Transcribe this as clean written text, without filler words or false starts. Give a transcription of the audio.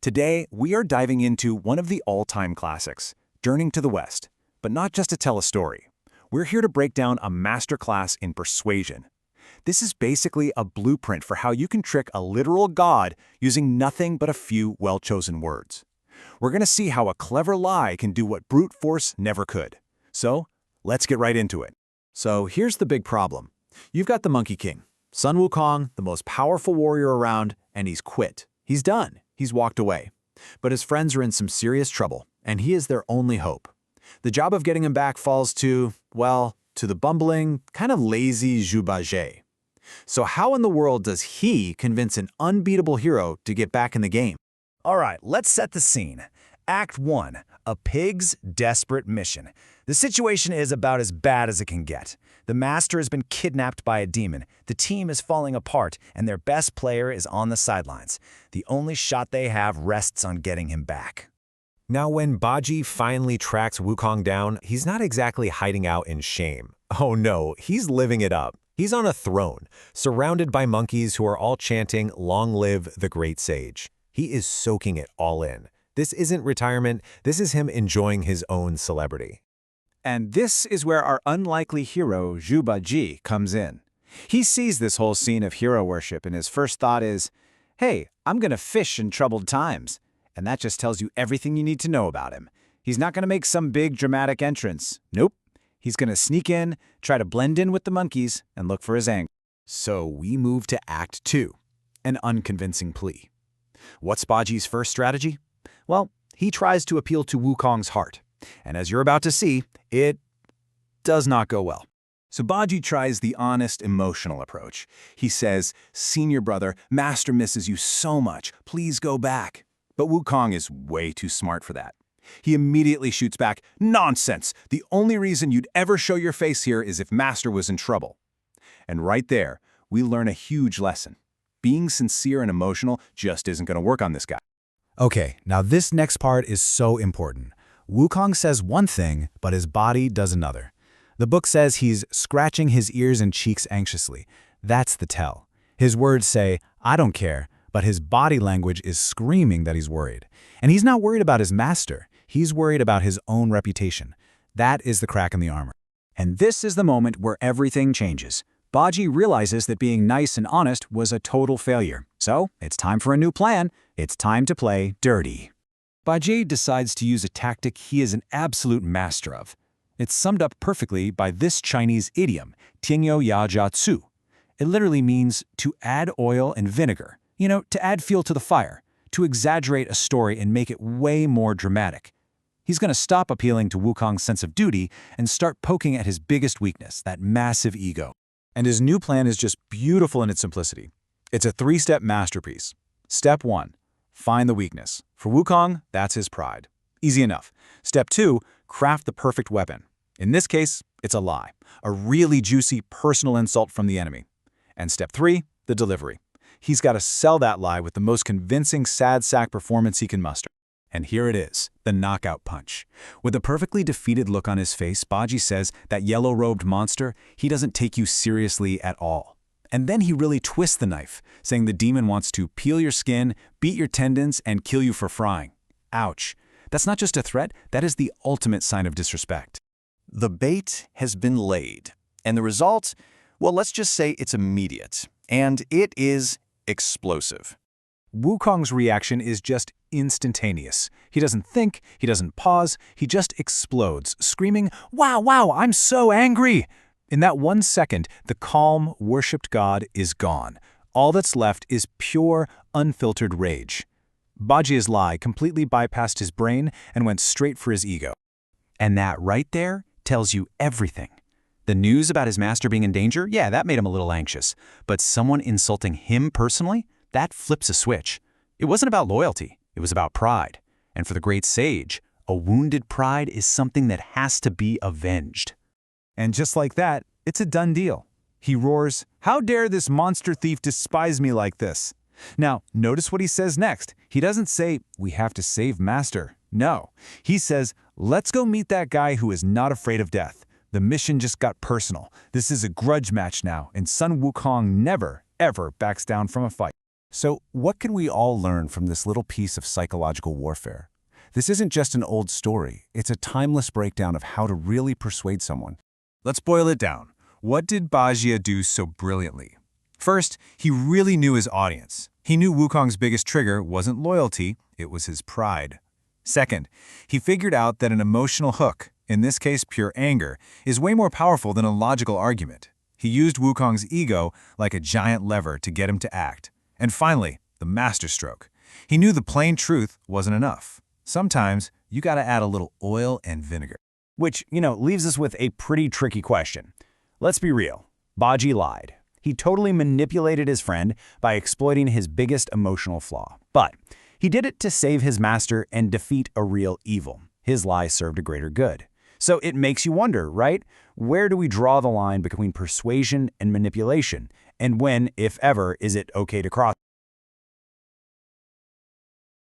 Today, we are diving into one of the all-time classics, Journeying to the West, but not just to tell a story. We're here to break down a masterclass in persuasion. This is basically a blueprint for how you can trick a literal god using nothing but a few well-chosen words. We're going to see how a clever lie can do what brute force never could. So, let's get right into it. So here's the big problem. You've got the Monkey King, Sun Wukong, the most powerful warrior around, and he's quit. He's done. He's walked away. But his friends are in some serious trouble, and he is their only hope. The job of getting him back falls to, well, to the bumbling, kind of lazy Zhu Bajie. So how in the world does he convince an unbeatable hero to get back in the game? All right, let's set the scene. Act 1, a pig's desperate mission. The situation is about as bad as it can get. The master has been kidnapped by a demon, the team is falling apart, and their best player is on the sidelines. The only shot they have rests on getting him back. Now, when Bajie finally tracks Wukong down, he's not exactly hiding out in shame. Oh no, he's living it up. He's on a throne, surrounded by monkeys who are all chanting, "Long live the great sage." He is soaking it all in. This isn't retirement, this is him enjoying his own celebrity. And this is where our unlikely hero, Zhu Bajie, comes in. He sees this whole scene of hero worship and his first thought is, hey, I'm gonna fish in troubled times. And that just tells you everything you need to know about him. He's not gonna make some big dramatic entrance. Nope. He's gonna sneak in, try to blend in with the monkeys, and look for his angle. So we move to Act 2, an unconvincing plea. What's Bajie's first strategy? Well, he tries to appeal to Wukong's heart. And as you're about to see, it does not go well. So Bajie tries the honest, emotional approach. He says, "Senior brother, master misses you so much. Please go back." But Wukong is way too smart for that. He immediately shoots back, "Nonsense! The only reason you'd ever show your face here is if master was in trouble." And right there, we learn a huge lesson. Being sincere and emotional just isn't going to work on this guy. Okay, now this next part is so important. Wukong says one thing, but his body does another. The book says he's scratching his ears and cheeks anxiously. That's the tell. His words say, "I don't care," but his body language is screaming that he's worried. And he's not worried about his master. He's worried about his own reputation. That is the crack in the armor. And this is the moment where everything changes. Bajie realizes that being nice and honest was a total failure. So, it's time for a new plan. It's time to play dirty. Bajie decides to use a tactic he is an absolute master of. It's summed up perfectly by this Chinese idiom, 添油压家醋. It literally means to add oil and vinegar. You know, to add fuel to the fire, to exaggerate a story and make it way more dramatic. He's going to stop appealing to Wukong's sense of duty and start poking at his biggest weakness, that massive ego. And his new plan is just beautiful in its simplicity. It's a 3-step masterpiece. Step 1, find the weakness. For Wukong, that's his pride. Easy enough. Step 2, craft the perfect weapon. In this case, it's a lie, a really juicy personal insult from the enemy. And step 3, the delivery. He's got to sell that lie with the most convincing sad sack performance he can muster. And here it is, the knockout punch. With a perfectly defeated look on his face, Bajie says, "That yellow-robed monster, he doesn't take you seriously at all." And then he really twists the knife, saying the demon wants to peel your skin, beat your tendons, and kill you for frying. Ouch. That's not just a threat, that is the ultimate sign of disrespect. The bait has been laid. And the result? Well, let's just say it's immediate. And it is explosive. Wukong's reaction is just instantaneous. He doesn't think, he doesn't pause, he just explodes, screaming, "Wow, wow, I'm so angry!" In that 1 second, the calm, worshipped god is gone. All that's left is pure, unfiltered rage. Bajie's lie completely bypassed his brain and went straight for his ego. And that right there tells you everything. The news about his master being in danger, yeah, that made him a little anxious. But someone insulting him personally, that flips a switch. It wasn't about loyalty, it was about pride. And for the great sage, a wounded pride is something that has to be avenged. And just like that, it's a done deal. He roars, "How dare this monster thief despise me like this?" Now, notice what he says next. He doesn't say, "We have to save master." No, he says, "Let's go meet that guy who is not afraid of death." The mission just got personal. This is a grudge match now, and Sun Wukong never, ever backs down from a fight. So what can we all learn from this little piece of psychological warfare? This isn't just an old story. It's a timeless breakdown of how to really persuade someone. Let's boil it down. What did Bajie do so brilliantly? First, he really knew his audience. He knew Wukong's biggest trigger wasn't loyalty, it was his pride. Second, he figured out that an emotional hook, in this case pure anger, is way more powerful than a logical argument. He used Wukong's ego like a giant lever to get him to act. And finally, the masterstroke. He knew the plain truth wasn't enough. Sometimes, you gotta add a little oil and vinegar. Which, leaves us with a pretty tricky question. Let's be real. Bajie lied. He totally manipulated his friend by exploiting his biggest emotional flaw. But he did it to save his master and defeat a real evil. His lie served a greater good. So it makes you wonder, right? Where do we draw the line between persuasion and manipulation? And when, if ever, is it okay to cross?